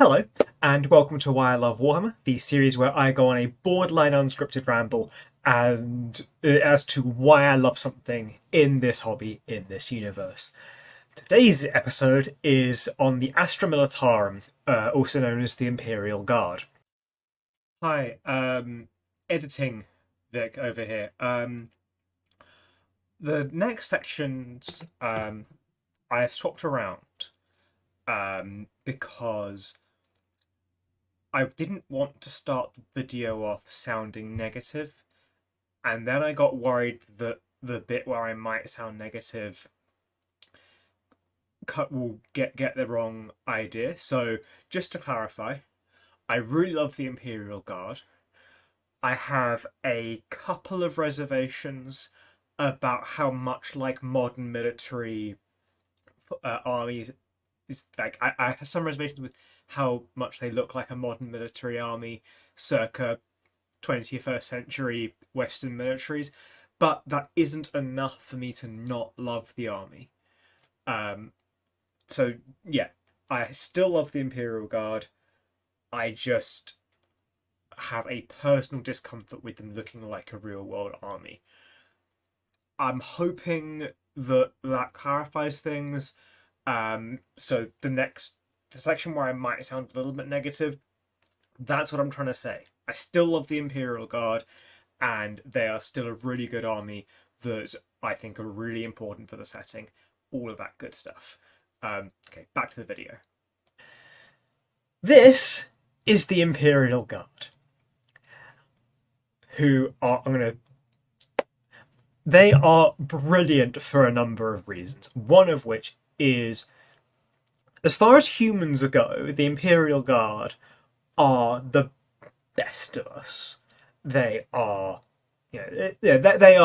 Hello, and welcome to Why I Love Warhammer, the series where I go on a borderline unscripted ramble and as to why I love something in this hobby, in this universe. Today's episode is on the Astra Militarum, also known as the Imperial Guard. Hi, editing Vic over here. The next sections I've swapped around because I didn't want to start the video off sounding negative, and then I got worried that the bit where I might sound negative will get the wrong idea. So just to clarify, I really love the Imperial Guard. I have a couple of reservations about how much like modern military armies is like. I have some reservations with how much they look like a modern military army circa 21st century Western militaries, but that isn't enough for me to not love the army. So yeah, I still love the Imperial Guard. I just have a personal discomfort with them looking like a real world army. I'm hoping that clarifies things. So the section where I might sound a little bit negative, that's what I'm trying to say. I still love the Imperial Guard, and they are still a really good army that I think are really important for the setting. All of that good stuff. Okay, back to the video. This is the Imperial Guard, who are they are brilliant for a number of reasons. One of which is, as far as humans go, the Imperial Guard are the best of us. They are, they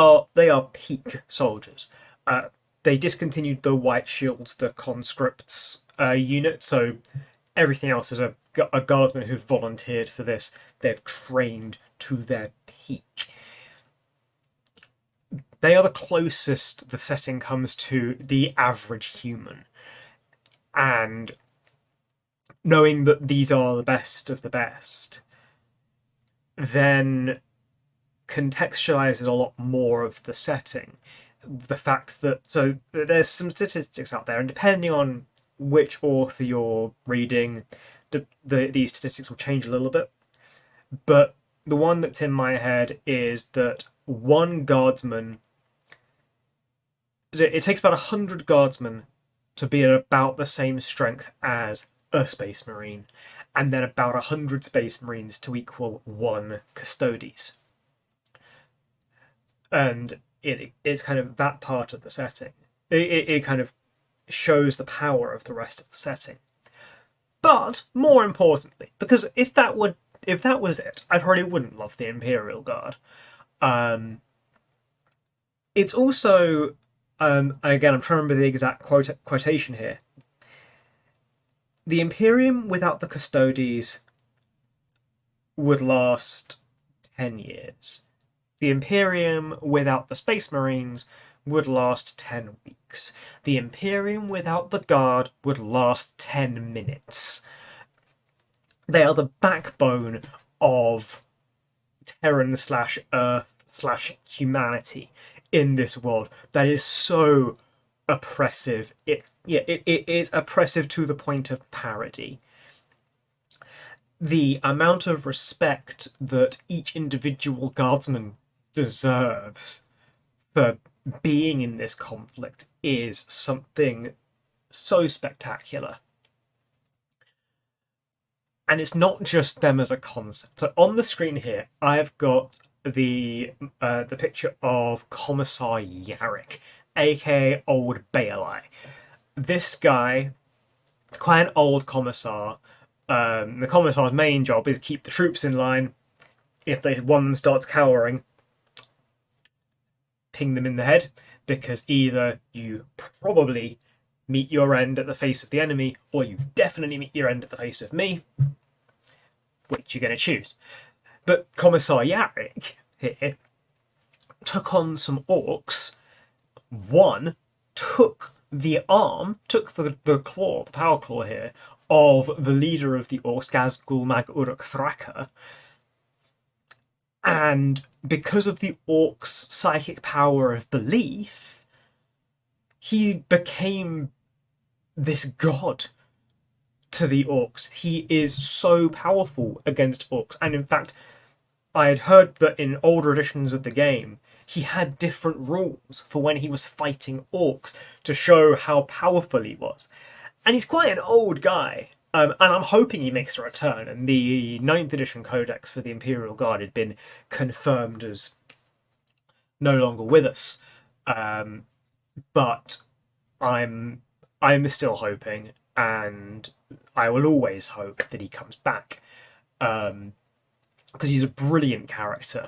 are peak soldiers. They discontinued the White Shields, the conscripts unit, so everything else is a guardsman who've volunteered for this. They've trained to their peak. They are the closest the setting comes to the average human. And knowing that these are the best of the best then contextualizes a lot more of the setting. The fact that, so there's some statistics out there, and depending on which author you're reading, these statistics will change a little bit. But the one that's in my head is that one guardsman, it takes about 100 guardsmen to be at about the same strength as a Space Marine, and then about 100 Space Marines to equal one Custodes. And it's kind of that part of the setting. It kind of shows the power of the rest of the setting. But more importantly, because if that was it, I probably wouldn't love the Imperial Guard. It's also, again, I'm trying to remember the exact quotation here. The Imperium without the Custodes would last 10 years. The Imperium without the Space Marines would last 10 weeks. The Imperium without the Guard would last 10 minutes. They are the backbone of Terran / Earth / humanity in this world that is so oppressive. It is oppressive to the point of parody. The amount of respect that each individual guardsman deserves for being in this conflict is something so spectacular. And it's not just them as a concept. So on the screen here, I've got the picture of Commissar Yarrick, aka Old Baelai. This guy is quite an old commissar. The commissar's main job is keep the troops in line. If one of them starts cowering, ping them in the head, because either you probably meet your end at the face of the enemy, or you definitely meet your end at the face of me. Which you're going to choose? But Commissar Yarrick here took on some orcs. One took the arm, took the claw, the power claw here, of the leader of the Orcs, Gazgul Mag Uruk Thraka, and because of the Orc's psychic power of belief, he became this god to the Orcs. He is so powerful against Orcs, and in fact, I had heard that in older editions of the game, he had different rules for when he was fighting Orcs to show how powerful he was. And he's quite an old guy. And I'm hoping he makes a return. And the 9th edition codex for the Imperial Guard had been confirmed as no longer with us. But I'm still hoping, and I will always hope that he comes back, because he's a brilliant character.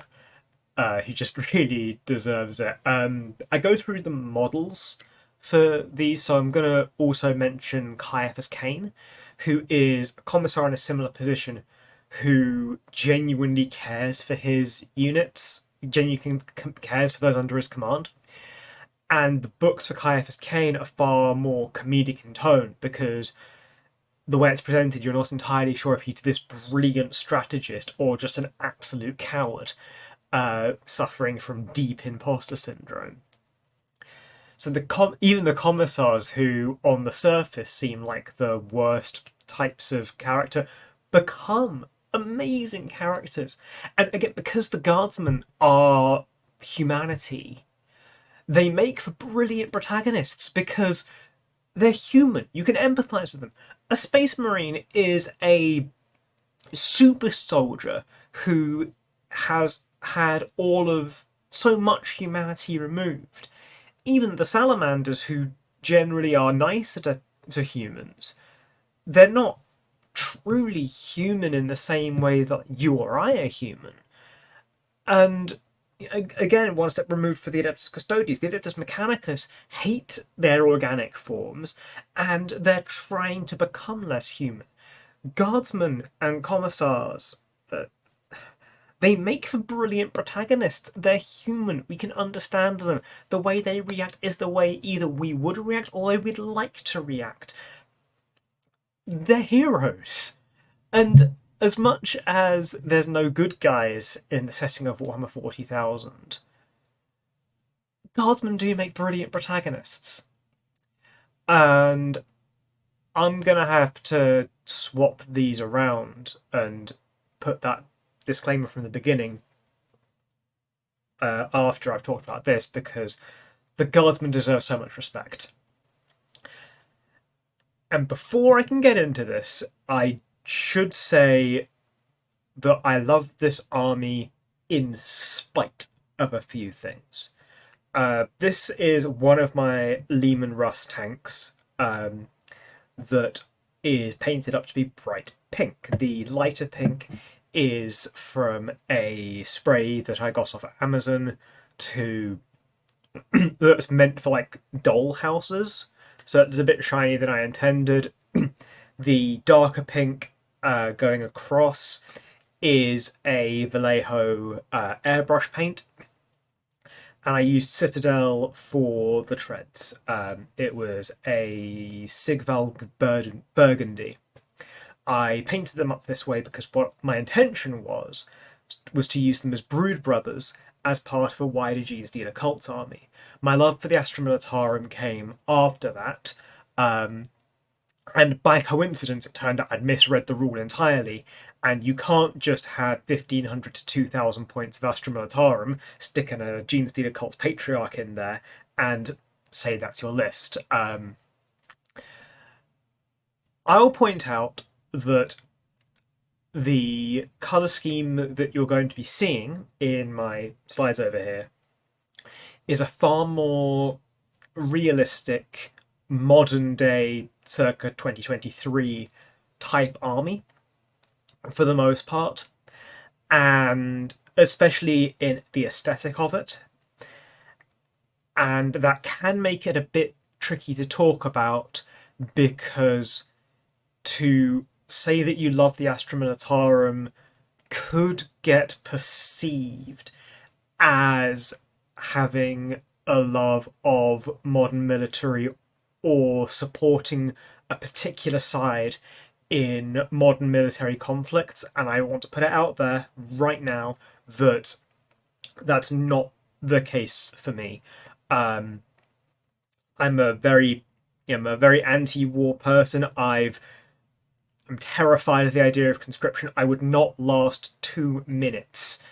He just really deserves it. I go through the models for these, so I'm going to also mention Caiaphas Cain, who is a commissar in a similar position, who genuinely cares for his units, genuinely cares for those under his command. And the books for Caiaphas Cain are far more comedic in tone, because the way it's presented, you're not entirely sure if he's this brilliant strategist or just an absolute coward, suffering from deep imposter syndrome. So even the commissars, who on the surface seem like the worst types of character, become amazing characters. And again, because the guardsmen are humanity, they make for brilliant protagonists because they're human. You can empathize with them. A space marine is a super soldier who has had all of so much humanity removed. Even the salamanders, who generally are nicer to humans, they're not truly human in the same way that you or I are human. And again, one step removed for the Adeptus Custodes, the Adeptus Mechanicus hate their organic forms, and they're trying to become less human. Guardsmen and commissars, they make for brilliant protagonists. They're human. We can understand them. The way they react is the way either we would react or we'd like to react. They're heroes. And as much as there's no good guys in the setting of Warhammer 40,000, Guardsmen do make brilliant protagonists. And I'm going to have to swap these around and put that disclaimer from the beginning after I've talked about this, because the Guardsmen deserve so much respect. And before I can get into this, I should say that I love this army in spite of a few things. This is one of my Lehman Russ tanks that is painted up to be bright pink. The lighter pink is from a spray that I got off of Amazon that's meant for like doll houses, so it's a bit shiny than I intended. The darker pink going across is a Vallejo airbrush paint, and I used Citadel for the treads. It was a Sigval Burgundy. I painted them up this way because what my intention was to use them as brood brothers as part of a wider Genestealer Cults army. My love for the Astra Militarum came after that, and by coincidence it turned out I'd misread the rule entirely, and you can't just have 1,500 to 2,000 points of Astra Militarum, stick in a Genestealer Cults Patriarch in there, and say that's your list. I'll point out that the colour scheme that you're going to be seeing in my slides over here is a far more realistic, modern day, circa 2023 type army for the most part, and especially in the aesthetic of it. And that can make it a bit tricky to talk about, because to say that you love the Astra Militarum could get perceived as having a love of modern military or supporting a particular side, in modern military conflicts, and I want to put it out there right now that that's not the case for me. Um, I'm a very anti-war person. I'm terrified of the idea of conscription. I would not last 2 minutes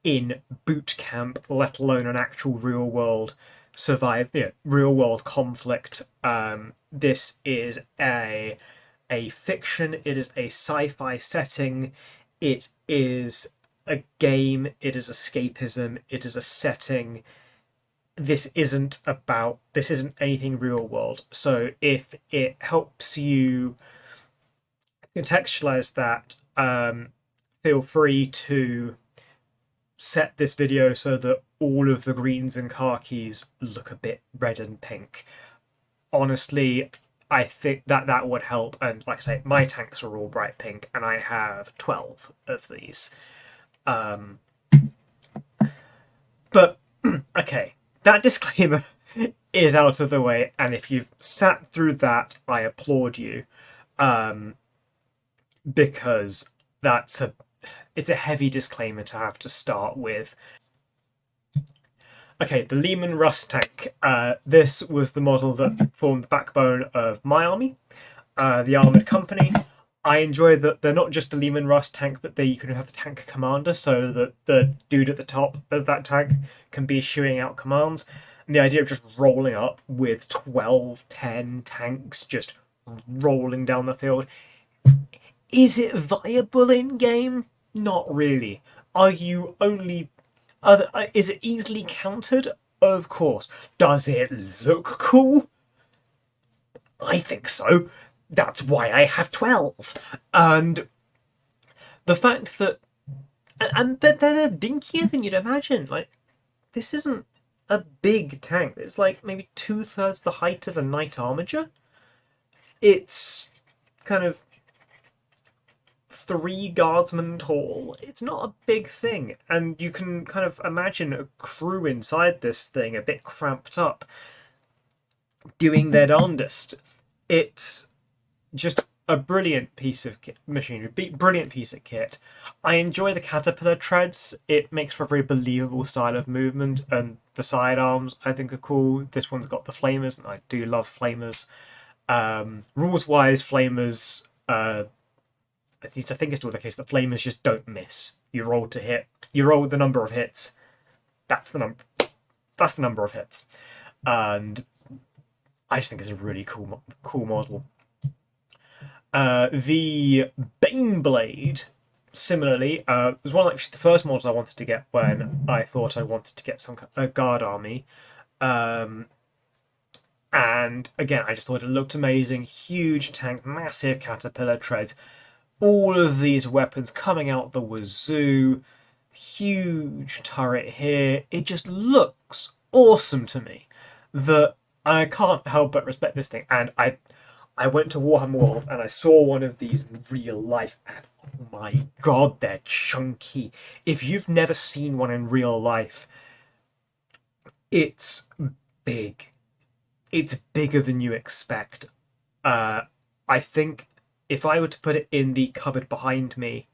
in boot camp, let alone an actual real world real world conflict. This is a fiction. It is a sci-fi setting. It is a game. It is escapism. It is a setting. This isn't anything real world. So if it helps you contextualize that, feel free to set this video so that all of the greens and khakis look a bit red and pink. Honestly, I think that would help. And like I say, my tanks are all bright pink, and I have 12 of these. But okay, that disclaimer is out of the way, and if you've sat through that, I applaud you, because it's a heavy disclaimer to have to start with. Okay, the Lehman Russ tank. This was the model that formed the backbone of my army, the Armoured Company. I enjoy that they're not just a Lehman Russ tank, but you can have the tank commander, so that the dude at the top of that tank can be issuing out commands. And the idea of just rolling up with 12, 10 tanks just rolling down the field. Is it viable in game? Not really. Are you only... is it easily countered? Of course. Does it look cool? I think so. That's why I have 12. And the fact that... And they're dinkier than you'd imagine. Like, this isn't a big tank. It's like maybe 2/3 the height of a Knight Armiger. It's kind of 3 guardsmen tall. It's not a big thing, and you can kind of imagine a crew inside this thing a bit cramped up doing their darndest. It's just a brilliant piece of machinery, brilliant piece of kit. I enjoy the caterpillar treads. It makes for a very believable style of movement, and the sidearms I think are cool. This one's got the flamers, and I do love flamers. Rules wise, flamers, I think it's still the case that flamers just don't miss. You roll to hit. You roll the number of hits. That's the number. That's the number of hits, and I just think it's a really cool model. The Baneblade, similarly, was one of actually the first models I wanted to get when I thought I wanted to get a guard army. And again, I just thought it looked amazing. Huge tank, massive caterpillar treads. All of these weapons coming out the wazoo. Huge turret here. It just looks awesome to me. That I can't help but respect this thing. And I went to Warhammer World and I saw one of these in real life, and oh my god, they're chunky. If you've never seen one in real life, it's big. It's bigger than you expect. I think if I were to put it in the cupboard behind me,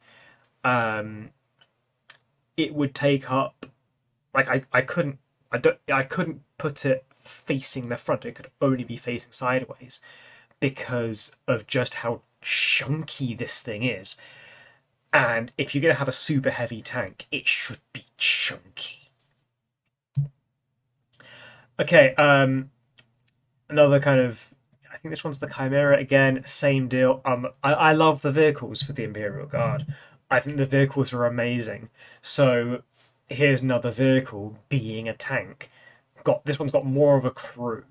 it would take up, like I couldn't put it facing the front. It could only be facing sideways because of just how chunky this thing is. And if you're going to have a super heavy tank, it should be chunky. Okay, another kind of... I think this one's the Chimera again, same deal. I love the vehicles for the Imperial Guard. I think the vehicles are amazing. So here's another vehicle being a tank. This one's got more of a crew.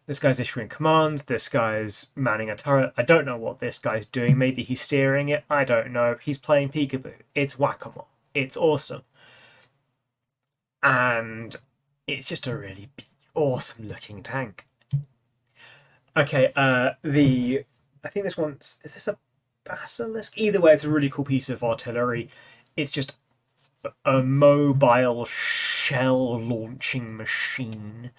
This guy's issuing commands. This guy's manning a turret. I don't know what this guy's doing. Maybe he's steering it. I don't know. He's playing peekaboo. It's whack-a-mole. It's awesome. And it's just a really awesome looking tank. Okay, I think this one's... Is this a Basilisk? Either way, it's a really cool piece of artillery. It's just a mobile shell launching machine.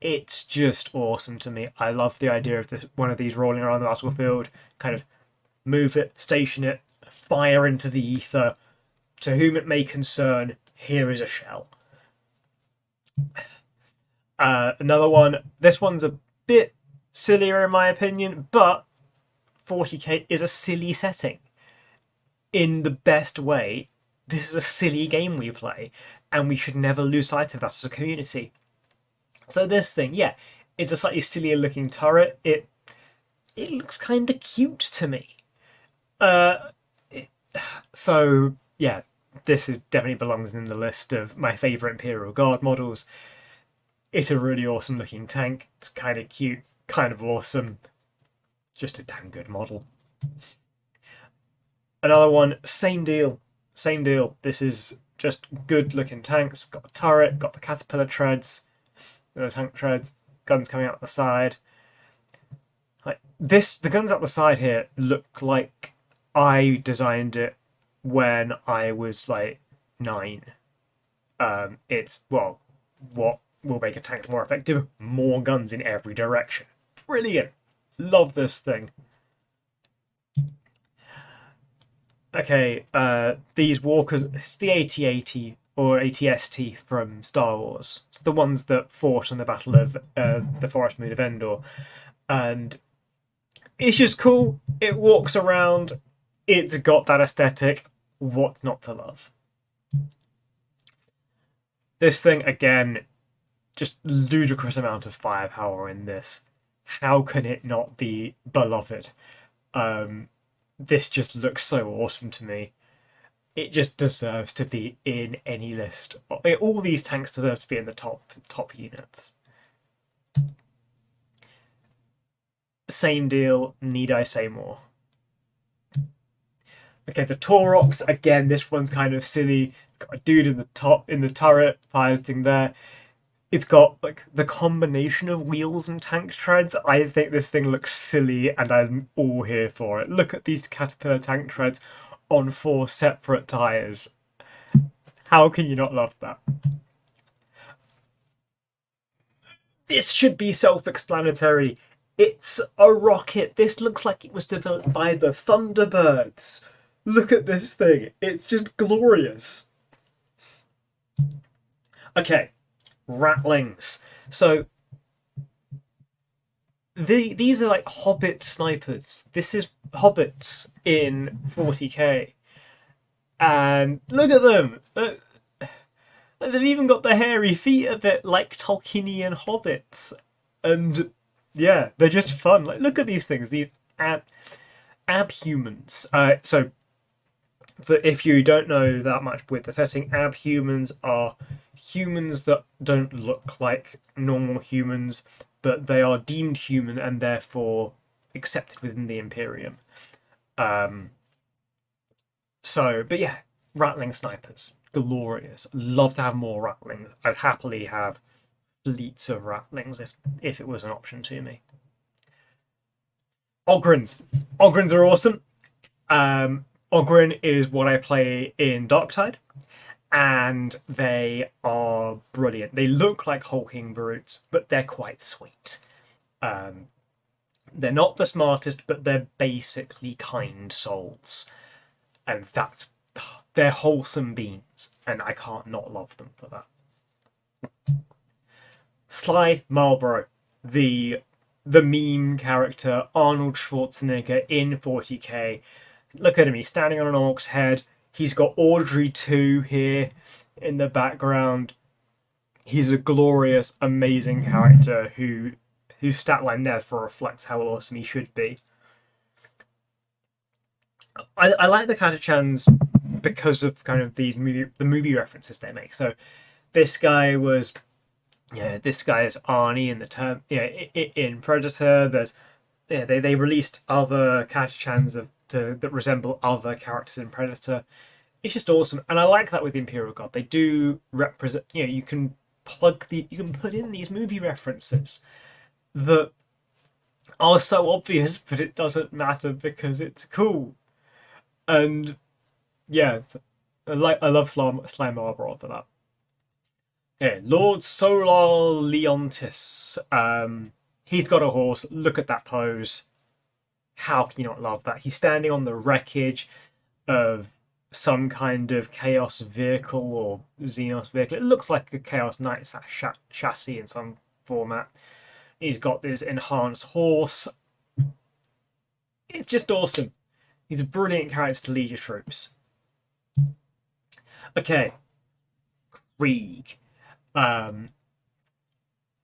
It's just awesome to me. I love the idea of one of these rolling around the battlefield, kind of move it, station it, fire into the ether. To whom it may concern, here is a shell. Another one. This one's a bit sillier in my opinion, but 40k is a silly setting. In the best way, this is a silly game we play, and we should never lose sight of that as a community. So this thing, yeah, it's a slightly sillier looking turret. It looks kind of cute to me. So yeah, this definitely belongs in the list of my favourite Imperial Guard models. It's a really awesome looking tank. It's kind of cute, kind of awesome. Just a damn good model. Another one, same deal. Same deal. This is just good looking tanks. Got a turret, got the caterpillar treads, the tank treads, guns coming out the side. Like this, the guns out the side here look like I designed it when I was like 9. It's, well, what will make a tank more effective? More guns in every direction. Brilliant. Love this thing. Okay, these walkers, it's the AT-AT or AT-ST from Star Wars. It's the ones that fought in the Battle of the Forest Moon of Endor. And it's just cool. It walks around. It's got that aesthetic. What's not to love? This thing, again, just ludicrous amount of firepower in this. How can it not be beloved? This just looks so awesome to me. It just deserves to be in any list. All these tanks deserve to be in the top units. Same deal, need I say more? Okay, the Taurox, again, this one's kind of silly. It's got a dude in the turret piloting there. It's got like the combination of wheels and tank treads. I think this thing looks silly and I'm all here for it. Look at these Caterpillar tank treads on 4 separate tyres. How can you not love that? This should be self-explanatory. It's a rocket. This looks like it was developed by the Thunderbirds. Look at this thing. It's just glorious. Okay, Ratlings. So these are like Hobbit snipers. This is Hobbits in 40k. And look at them. They've even got the hairy feet a bit like Tolkienian hobbits. And yeah, they're just fun. Like, look at these things. These abhumans. So if you don't know that much with the setting, abhumans are humans that don't look like normal humans, but they are deemed human and therefore accepted within the Imperium. But yeah, Ratling snipers. Glorious. Love to have more Ratlings. I'd happily have fleets of Ratlings if it was an option to me. Ogryns. Ogryns are awesome. Ogryn is what I play in Darktide, and they are brilliant. They look like hulking brutes, but they're quite sweet. They're not the smartest, but they're basically kind souls. And they're wholesome beings, and I can't not love them for that. Sly Marlborough, the meme character, Arnold Schwarzenegger in 40k. Look at him, he's standing on an orc's head. He's got Audrey 2 here in the background. He's a glorious, amazing character whose statline never reflects how awesome he should be. I like the Catachans because of kind of the movie references they make. So this guy is Arnie in the term. In Predator. They released other Catachans that resemble other characters in Predator. It's just awesome, and I like that with the Imperial Guard. They do represent. You can put in these movie references that are so obvious, but it doesn't matter because it's cool. And yeah, I love Sly Marlborough for that. Yeah, Lord Solar Leontis. He's got a horse. Look at that pose. How can you not love that? He's standing on the wreckage of some kind of Chaos vehicle or Xenos vehicle. It looks like a Chaos Knight chassis in some format. He's got this enhanced horse. It's just awesome. He's a brilliant character to lead your troops. Okay, Krieg.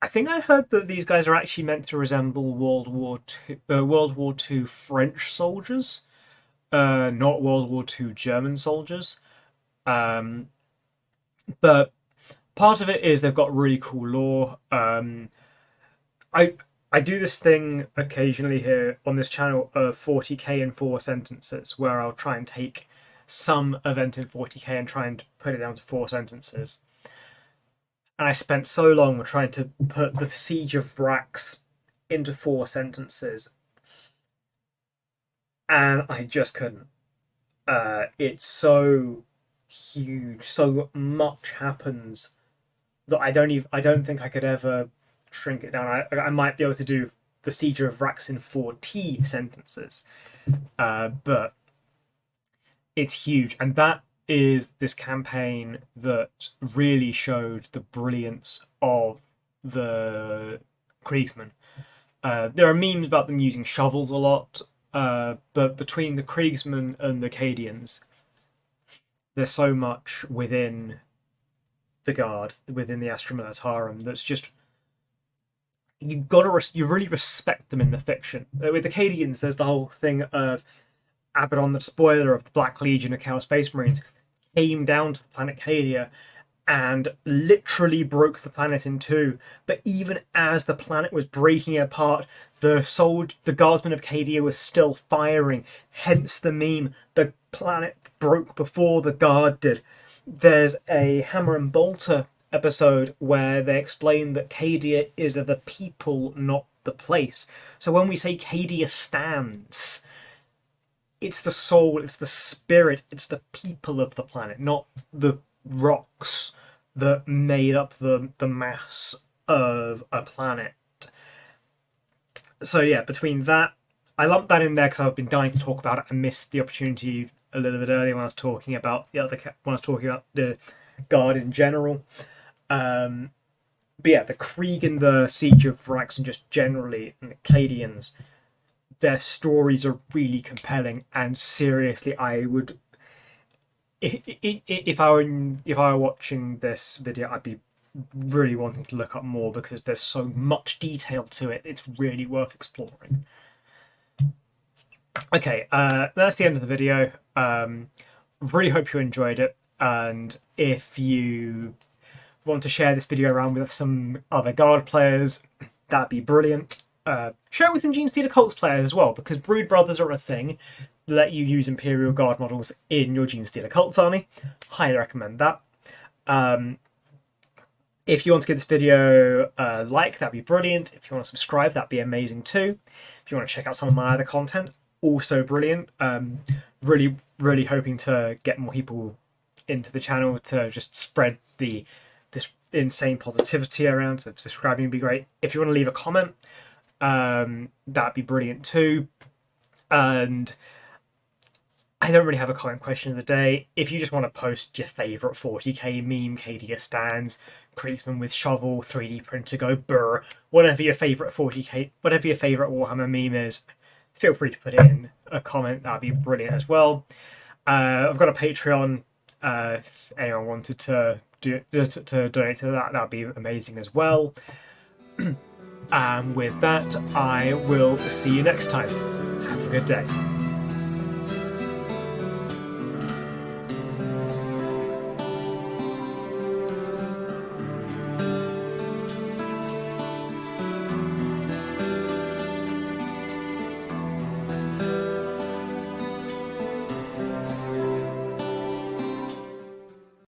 I think I heard that these guys are actually meant to resemble World War II French soldiers, not World War II German soldiers. But part of it is they've got really cool lore. I do this thing occasionally here on this channel of 40k in 4 sentences, where I'll try and take some event in 40k and try and put it down to 4 sentences. And I spent so long trying to put the Siege of Vrax into 4 sentences, and I just couldn't. It's so huge, so much happens that I don't think I could ever shrink it down. I might be able to do the Siege of Vrax in 40 sentences, but it's huge, and that is this campaign that really showed the brilliance of the Kriegsmen. There are memes about them using shovels a lot, but between the Kriegsmen and the Cadians, there's so much within the Guard, within the Astra Militarum, that's just you really respect them in the fiction. With the Cadians, there's the whole thing of Abaddon, the Despoiler of the Black Legion of Chaos Space Marines, came down to the planet Cadia and literally broke the planet in two. But even as the planet was breaking apart, the guardsmen of Cadia were still firing. Hence the meme: the planet broke before the guard did. There's a Hammer and Bolter episode where they explain that Cadia is of the people, not the place. So when we say Cadia stands, it's the soul, it's the spirit, it's the people of the planet, not the rocks that made up the mass of a planet. So yeah, between that, I lumped that in there because I've been dying to talk about it. I missed the opportunity a little bit earlier when I was talking about the Guard in general. But yeah, the Krieg and the Siege of Vrax, and just generally, and the Cadians, their stories are really compelling, and seriously, I would, if I were watching this video, I'd be really wanting to look up more because there's so much detail to it. It's really worth exploring. Okay, that's the end of the video. Really hope you enjoyed it, and if you want to share this video around with some other Guard players, that'd be brilliant. Share it with some Genestealer Cults players as well, because Brood Brothers are a thing that let you use Imperial Guard models in your Genestealer Cults army. Highly recommend that. If you want to give this video a like, that'd be brilliant. If you want to subscribe, that'd be amazing too. If you want to check out some of my other content, also brilliant. Really, really hoping to get more people into the channel to just spread this insane positivity around. So subscribing would be great. If you want to leave a comment, that'd be brilliant too. And I don't really have a comment question of the day. If you just want to post your favourite 40k meme, Cadia stands, Kriegsman with shovel, 3D printer go burr, whatever your favourite 40k, whatever your favourite Warhammer meme is, feel free to put it in a comment. That'd be brilliant as well. I've got a Patreon. If anyone wanted to donate to that, that'd be amazing as well. And with that, I will see you next time. Have a good day.